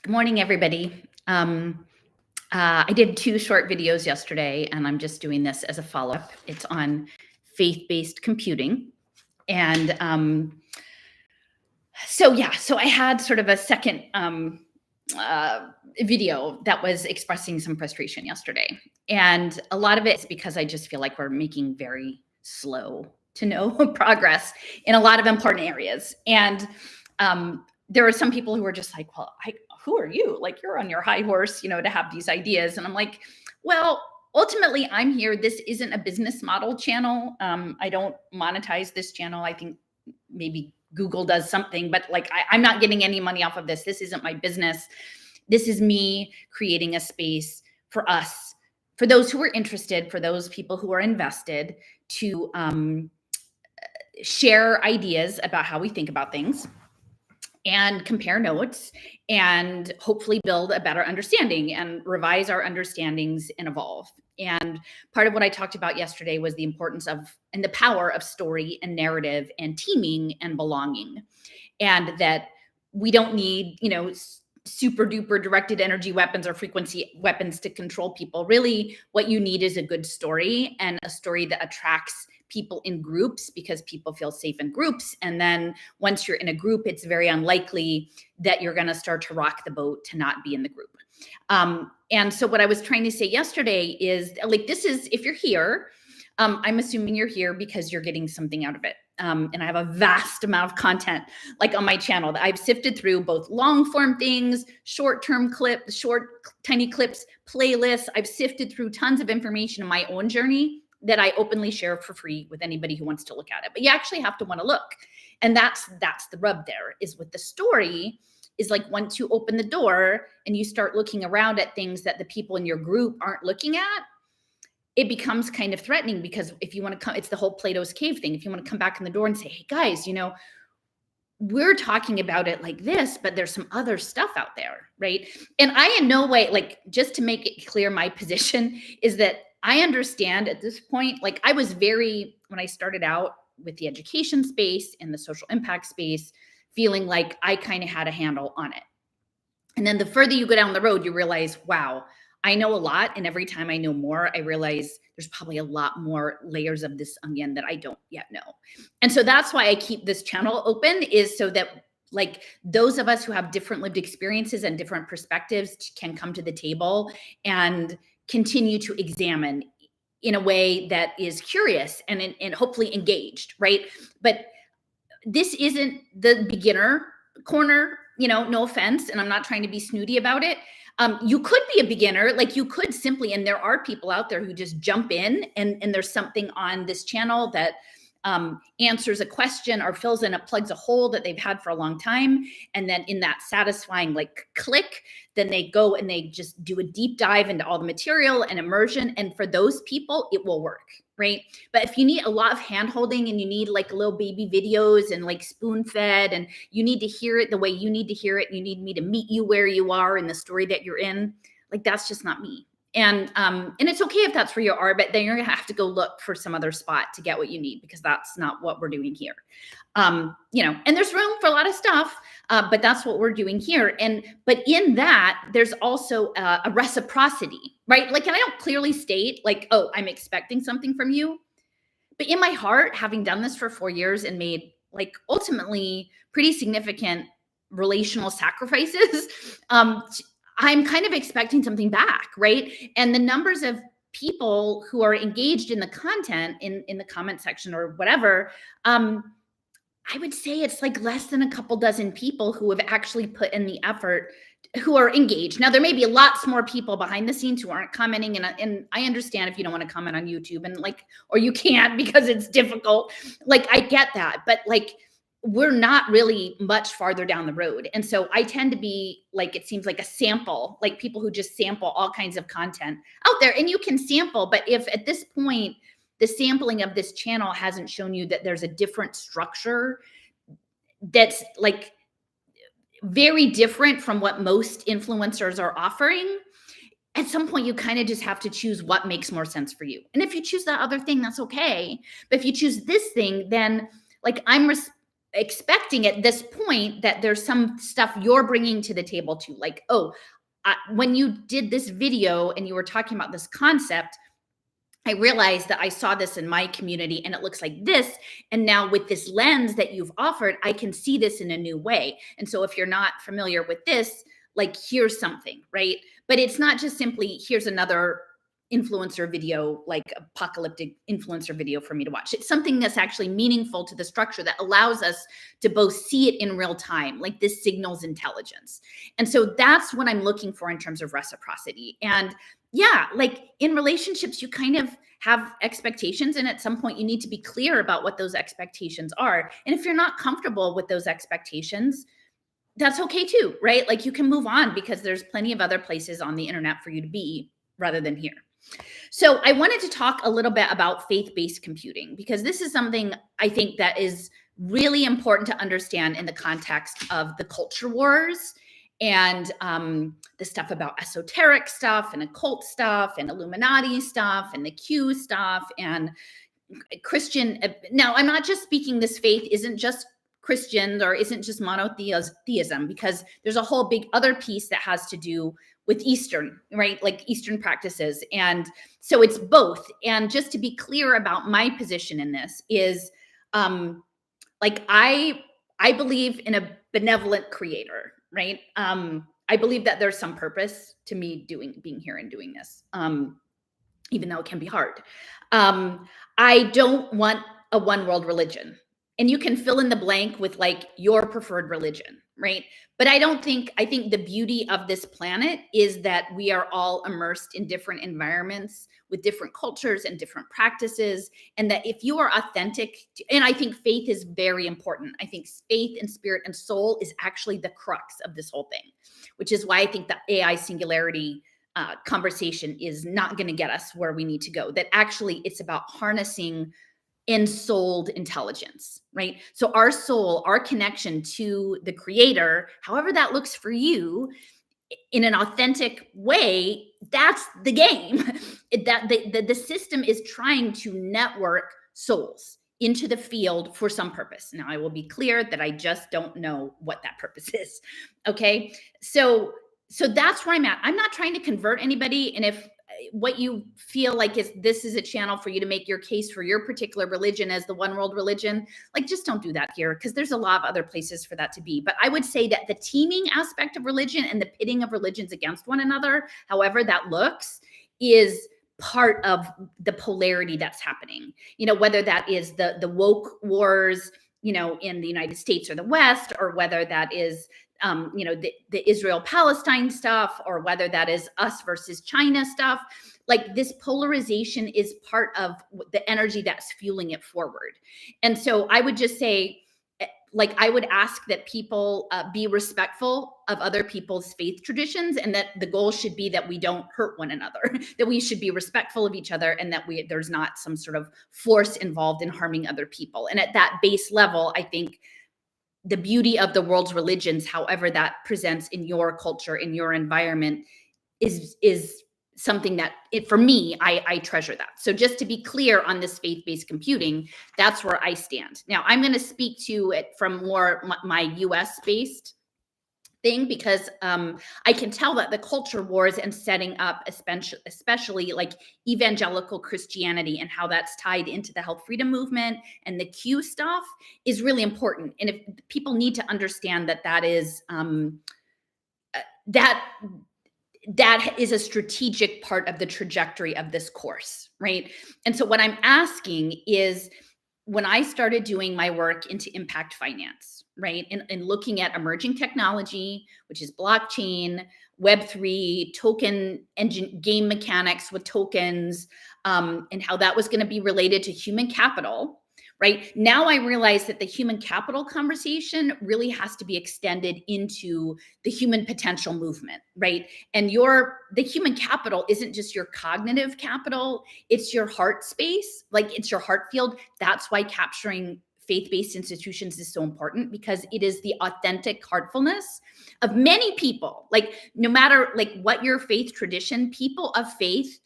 Good morning, everybody. I did 2 short videos yesterday, and I'm just doing this as a follow-up. It's on faith-based computing. And so I had sort of a second video that was expressing some frustration yesterday. And a lot of it is because I just feel like we're making very slow to no progress in a lot of important areas. And there are some people who are just like, well, who are you? Like, you're on your high horse, to have these ideas. And I'm like, well, ultimately, I'm here. This isn't a business model channel. I don't monetize this channel. I think maybe Google does something, but like, I'm not getting any money off of this. This isn't my business. This is me creating a space for us, for those who are interested, for those people who are invested, to share ideas about how we think about things and compare notes and hopefully build a better understanding and revise our understandings and evolve. And part of what I talked about yesterday was the importance of and the power of story and narrative and teaming and belonging. And that we don't need, super duper directed energy weapons or frequency weapons to control people. Really, what you need is a good story, and a story that attracts people in groups, because people feel safe in groups. And then once you're in a group, it's very unlikely that you're going to start to rock the boat to not be in the group. And so what I was trying to say yesterday is, like, this is, if you're here, I'm assuming you're here because you're getting something out of it. And I have a vast amount of content like on my channel that I've sifted through, both long form things, short-term clips, short, tiny clips, playlists. I've sifted through tons of information in my own journey that I openly share for free with anybody who wants to look at it. But you actually have to want to look. And that's the rub there, is with the story, is like, once you open the door and you start looking around at things that the people in your group aren't looking at, it becomes kind of threatening. Because if you want to come, it's the whole Plato's cave thing. If you want to come back in the door and say, hey guys, we're talking about it like this, but there's some other stuff out there, right? And I in no way, like, just to make it clear, my position is that I understand at this point, like, I was when I started out with the education space and the social impact space, feeling like I kind of had a handle on it. And then the further you go down the road, you realize, wow, I know a lot. And every time I know more, I realize there's probably a lot more layers of this onion that I don't yet know. And so that's why I keep this channel open, is so that, like, those of us who have different lived experiences and different perspectives can come to the table and continue to examine in a way that is curious and hopefully engaged, right? But this isn't the beginner corner, no offense. And I'm not trying to be snooty about it. You could be a beginner, like, you could simply, and there are people out there who just jump in and there's something on this channel that answers a question or fills in, plugs a hole that they've had for a long time. And then in that satisfying, like, click, then they go and they just do a deep dive into all the material and immersion. And for those people, it will work, right? But if you need a lot of hand holding and you need, like, little baby videos and, like, spoon fed, and you need to hear it the way you need to hear it, you need me to meet you where you are in the story that you're in, like, that's just not me. And it's okay if that's where you are, but then you're gonna have to go look for some other spot to get what you need, because that's not what we're doing here. And there's room for a lot of stuff, but that's what we're doing here. But in that, there's also a reciprocity, right? Like, and I don't clearly state, like, oh, I'm expecting something from you. But in my heart, having done this for 4 years and made, like, ultimately pretty significant relational sacrifices, I'm kind of expecting something back, right? And the numbers of people who are engaged in the content in the comment section or whatever, I would say it's like less than a couple dozen people who have actually put in the effort, who are engaged. Now, there may be lots more people behind the scenes who aren't commenting, and I understand if you don't want to comment on YouTube, and, like, or you can't because it's difficult. Like, I get that, but, like, we're not really much farther down the road. And so I tend to be, like, it seems like a sample, like people who just sample all kinds of content out there. And you can sample, but if at this point, the sampling of this channel hasn't shown you that there's a different structure that's, like, very different from what most influencers are offering, at some point you kind of just have to choose what makes more sense for you. And if you choose that other thing, that's okay. But if you choose this thing, then, like, expecting at this point that there's some stuff you're bringing to the table too. Like, oh, when you did this video and you were talking about this concept, I realized that I saw this in my community and it looks like this. And now with this lens that you've offered, I can see this in a new way. And so if you're not familiar with this, like, here's something, right? But it's not just simply, here's another influencer video, like apocalyptic influencer video for me to watch. It's something that's actually meaningful to the structure that allows us to both see it in real time, like this signals intelligence. And so that's what I'm looking for in terms of reciprocity. And yeah, like in relationships, you kind of have expectations, and at some point you need to be clear about what those expectations are. And if you're not comfortable with those expectations, that's okay too, right? Like, you can move on because there's plenty of other places on the internet for you to be rather than here. So I wanted to talk a little bit about faith-based computing, because this is something I think that is really important to understand in the context of the culture wars and the stuff about esoteric stuff and occult stuff and Illuminati stuff and the Q stuff and Christian. Now, I'm not just speaking, this faith isn't just Christians or isn't just monotheism, because there's a whole big other piece that has to do with Eastern, right? Like Eastern practices. And so it's both. And just to be clear about my position in this is, like, I believe in a benevolent creator, right? I believe that there's some purpose to me being here and doing this, even though it can be hard. I don't want a one world religion. And you can fill in the blank with like your preferred religion, right? But I think the beauty of this planet is that we are all immersed in different environments with different cultures and different practices. And that if you are authentic, and I think faith is very important. I think faith and spirit and soul is actually the crux of this whole thing, which is why I think the AI singularity conversation is not going to get us where we need to go. That actually it's about harnessing ensouled intelligence, right? So our soul, our connection to the creator, however that looks for you, in an authentic way, that's the game. That the system is trying to network souls into the field for some purpose. Now, I will be clear that I just don't know what that purpose is. Okay. So that's where I'm at. I'm not trying to convert anybody. And if what you feel like is this is a channel for you to make your case for your particular religion as the one world religion, like, just don't do that here, because there's a lot of other places for that to be. But I would say that the teaming aspect of religion and the pitting of religions against one another, however that looks, is part of the polarity that's happening. You know, whether that is the woke wars, you know, in the United States or the West, or whether that is you know, the Israel-Palestine stuff, or whether that is us versus China stuff. Like, this polarization is part of the energy that's fueling it forward. And so I would just say, like, I would ask that people be respectful of other people's faith traditions, and that the goal should be that we don't hurt one another, that we should be respectful of each other, and that there's not some sort of force involved in harming other people. And at that base level, I think the beauty of the world's religions, however that presents in your culture, in your environment, is something that for me, I treasure that. So just to be clear on this faith-based computing, that's where I stand. Now, I'm going to speak to it from more my US-based thing, because I can tell that the culture wars and setting up, especially like evangelical Christianity and how that's tied into the health freedom movement and the Q stuff, is really important. And if people need to understand that is that is a strategic part of the trajectory of this course, right? And so what I'm asking is, when I started doing my work into impact finance, right, and looking at emerging technology, which is blockchain, Web3, token engine, game mechanics with tokens, and how that was going to be related to human capital, right? Now I realize that the human capital conversation really has to be extended into the human potential movement, right? And the human capital isn't just your cognitive capital, it's your heart space, like it's your heart field. That's why capturing faith-based institutions is so important, because it is the authentic heartfulness of many people. Like, no matter like what your faith tradition, people of faith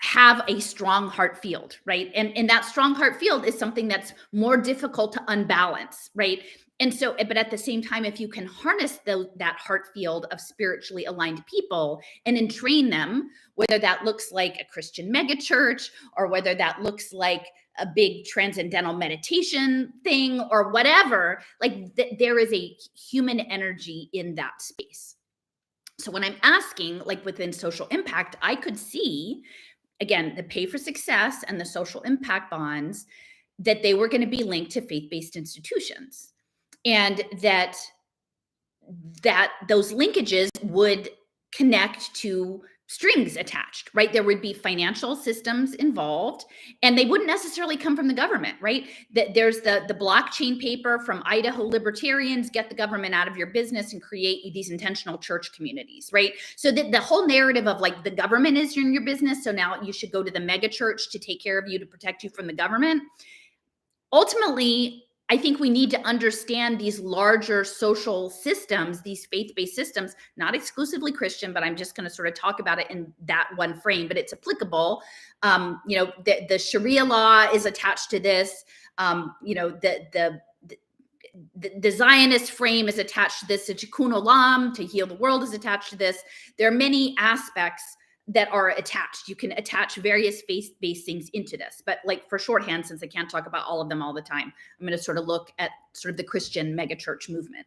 have a strong heart field, right? And that strong heart field is something that's more difficult to unbalance, right? And so, but at the same time, if you can harness that heart field of spiritually aligned people and entrain them, whether that looks like a Christian megachurch or whether that looks like a big transcendental meditation thing or whatever, like there is a human energy in that space. So when I'm asking, like within social impact, I could see, again, the pay for success and the social impact bonds, that they were going to be linked to faith-based institutions, and that those linkages would connect to strings attached, right? There would be financial systems involved, and they wouldn't necessarily come from the government, right? There's the blockchain paper from Idaho libertarians, get the government out of your business and create these intentional church communities, right? So the whole narrative of like the government is in your business, so now you should go to the mega church to take care of you, to protect you from the government. Ultimately, I think we need to understand these larger social systems, these faith-based systems, not exclusively Christian, but I'm just going to sort of talk about it in that one frame, but it's applicable. The Sharia law is attached to this. The Zionist frame is attached to this. The Tikkun Olam, to heal the world, is attached to this. There are many aspects that are attached. You can attach various faith-based things into this, but like for shorthand, since I can't talk about all of them all the time, I'm going to sort of look at sort of the Christian megachurch movement.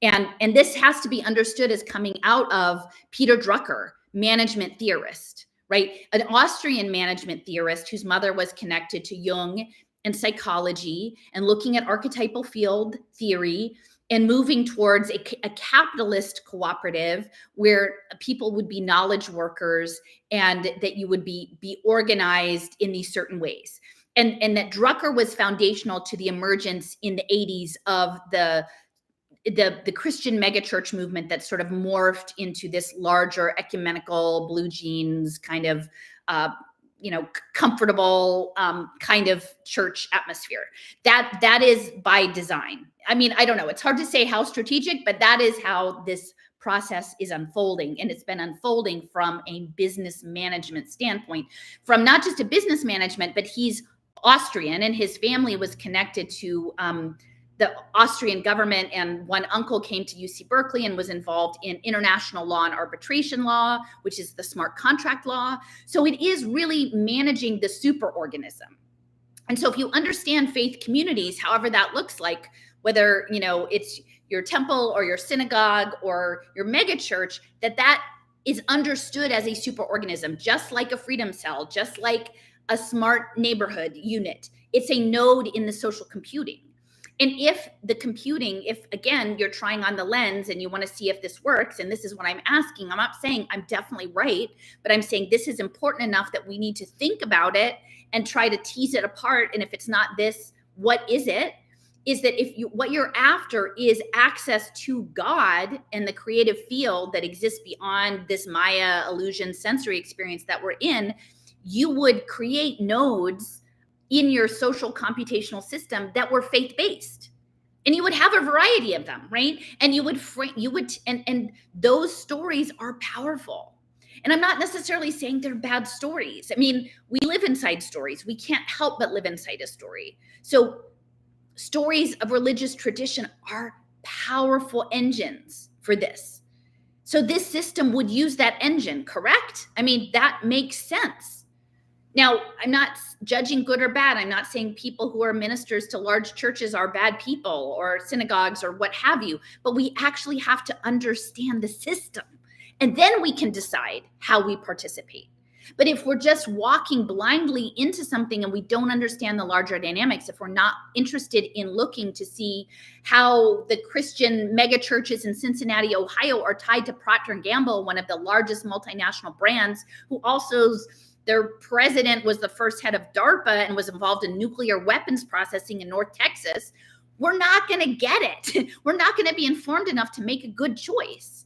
And this has to be understood as coming out of Peter Drucker, management theorist, right? An Austrian management theorist whose mother was connected to Jung and psychology and looking at archetypal field theory and moving towards a capitalist cooperative where people would be knowledge workers and that you would be organized in these certain ways. And that Drucker was foundational to the emergence in the 80s of the Christian megachurch movement that sort of morphed into this larger ecumenical blue jeans kind of comfortable kind of church atmosphere. That is by design. I mean, I don't know. It's hard to say how strategic, but that is how this process is unfolding. And it's been unfolding from a business management standpoint, from not just a business management, but he's Austrian and his family was connected to the Austrian government, and one uncle came to UC Berkeley and was involved in international law and arbitration law, which is the smart contract law. So it is really managing the superorganism. And so if you understand faith communities, however that looks like, whether it's your temple or your synagogue or your megachurch, that is understood as a superorganism, just like a freedom cell, just like a smart neighborhood unit. It's a node in the social computing. And if again, you're trying on the lens and you want to see if this works, and this is what I'm asking, I'm not saying I'm definitely right, but I'm saying this is important enough that we need to think about it and try to tease it apart. And if it's not this, what is it? Is that what you're after is access to God and the creative field that exists beyond this Maya illusion sensory experience that we're in, you would create nodes in your social computational system that were faith-based, and you would have a variety of them, right? And and those stories are powerful. And I'm not necessarily saying they're bad stories. I mean, we live inside stories. We can't help but live inside a story. So stories of religious tradition are powerful engines for this. So this system would use that engine, correct? I mean, that makes sense. Now, I'm not judging good or bad. I'm not saying people who are ministers to large churches are bad people or synagogues or what have you, but we actually have to understand the system, and then we can decide how we participate. But if we're just walking blindly into something and we don't understand the larger dynamics, if we're not interested in looking to see how the Christian megachurches in Cincinnati, Ohio are tied to Procter & Gamble, one of the largest multinational brands, who also their president was the first head of DARPA and was involved in nuclear weapons processing in North Texas, we're not going to get it. We're not going to be informed enough to make a good choice.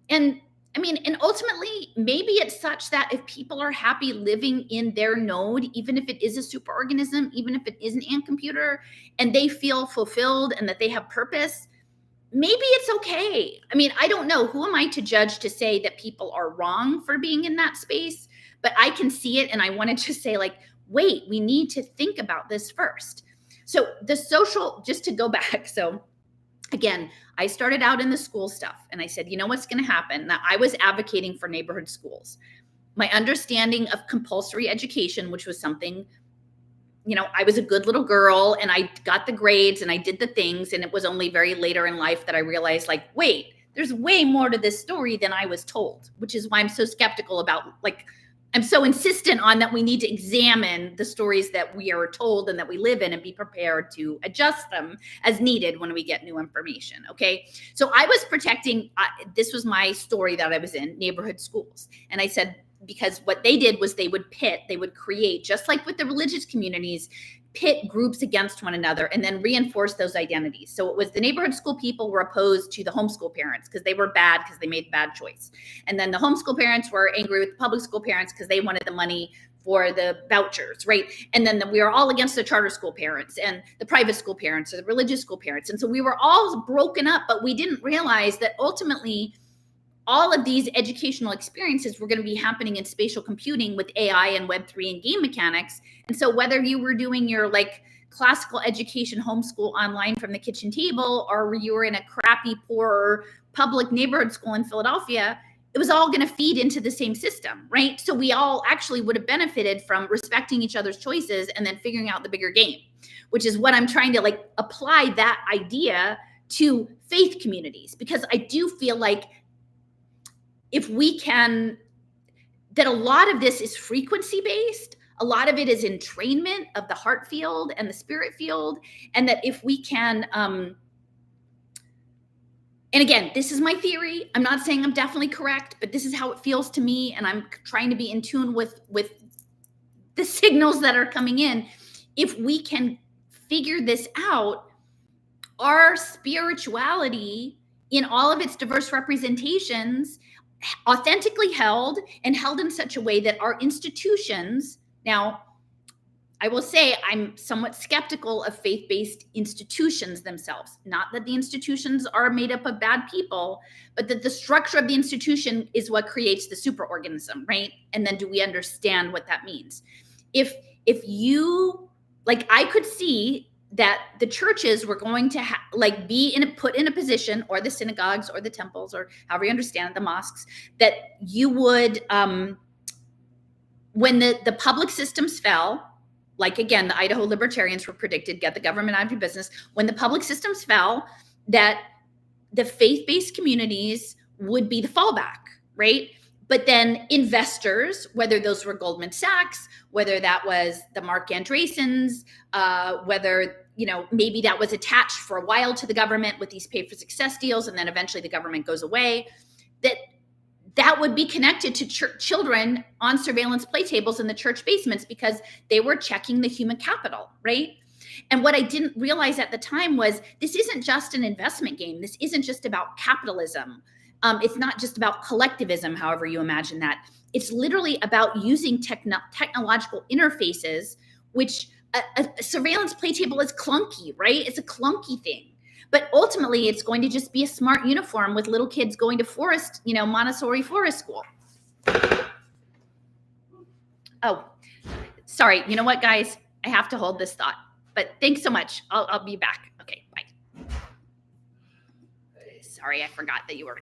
And I mean, and ultimately, maybe it's such that if people are happy living in their node, even if it is a superorganism, even if it is an ant computer, and they feel fulfilled and that they have purpose, maybe it's okay. I mean, I don't know. Who am I to judge to say that people are wrong for being in that space? but I can see it. And I wanted to say, like, wait, we need to think about this first. So the social, just to go back. So again, I started out in the school stuff and I said, you know what's going to happen? That I was advocating for neighborhood schools. My understanding of compulsory education, which was something, you know, I was a good little girl and I got the grades and I did the things. And it was only very later in life that I realized, like, wait, there's way more to this story than I was told, which is why I'm so skeptical about, like, I'm so insistent on that we need to examine the stories that we are told and that we live in and be prepared to adjust them as needed when we get new information. Okay. So I was protecting, this was my story that I was in, neighborhood schools. And I said, because what they did was they would create, just like with the religious communities, pit groups against one another and then reinforce those identities. So it was the neighborhood school people were opposed to the homeschool parents because they were bad because they made the bad choice. And then the homeschool parents were angry with the public school parents because they wanted the money for the vouchers, right? And then we were all against the charter school parents and the private school parents or the religious school parents. And so we were all broken up, but we didn't realize that ultimately all of these educational experiences were going to be happening in spatial computing with AI and Web3 and game mechanics. And so whether you were doing your like classical education homeschool online from the kitchen table, or you were in a crappy, poor public neighborhood school in Philadelphia, it was all going to feed into the same system, right? So we all actually would have benefited from respecting each other's choices and then figuring out the bigger game, which is what I'm trying to like apply that idea to faith communities, because I do feel like if we can, that a lot of this is frequency based, a lot of it is entrainment of the heart field and the spirit field. And that if we can, and again, this is my theory. I'm not saying I'm definitely correct, but this is how it feels to me. And I'm trying to be in tune with the signals that are coming in. If we can figure this out, our spirituality in all of its diverse representations, authentically held and held in such a way that our institutions, now I will say I'm somewhat skeptical of faith-based institutions themselves, not that the institutions are made up of bad people, but that the structure of the institution is what creates the superorganism, right? And then do we understand what that means? If you, like, I could see that the churches were going to be put in a position, or the synagogues or the temples, or however you understand it, the mosques, that you would, when the public systems fell, like again, the Idaho libertarians were predicted, get the government out of your business. When the public systems fell, that the faith-based communities would be the fallback, right? But then investors, whether those were Goldman Sachs, whether that was the Mark Andreessens, whether, you know, maybe that was attached for a while to the government with these pay for success deals, and then eventually the government goes away, that would be connected to children on surveillance play tables in the church basements because they were checking the human capital, right? And what I didn't realize at the time was this isn't just an investment game. This isn't just about capitalism. It's not just about collectivism, however you imagine that. It's literally about using technological interfaces, which a surveillance play table is clunky, right? It's a clunky thing. But ultimately, it's going to just be a smart uniform with little kids going to forest, you know, Montessori forest school. Oh, sorry. You know what, guys? I have to hold this thought. But thanks so much. I'll be back. Okay, bye. Sorry, I forgot that you were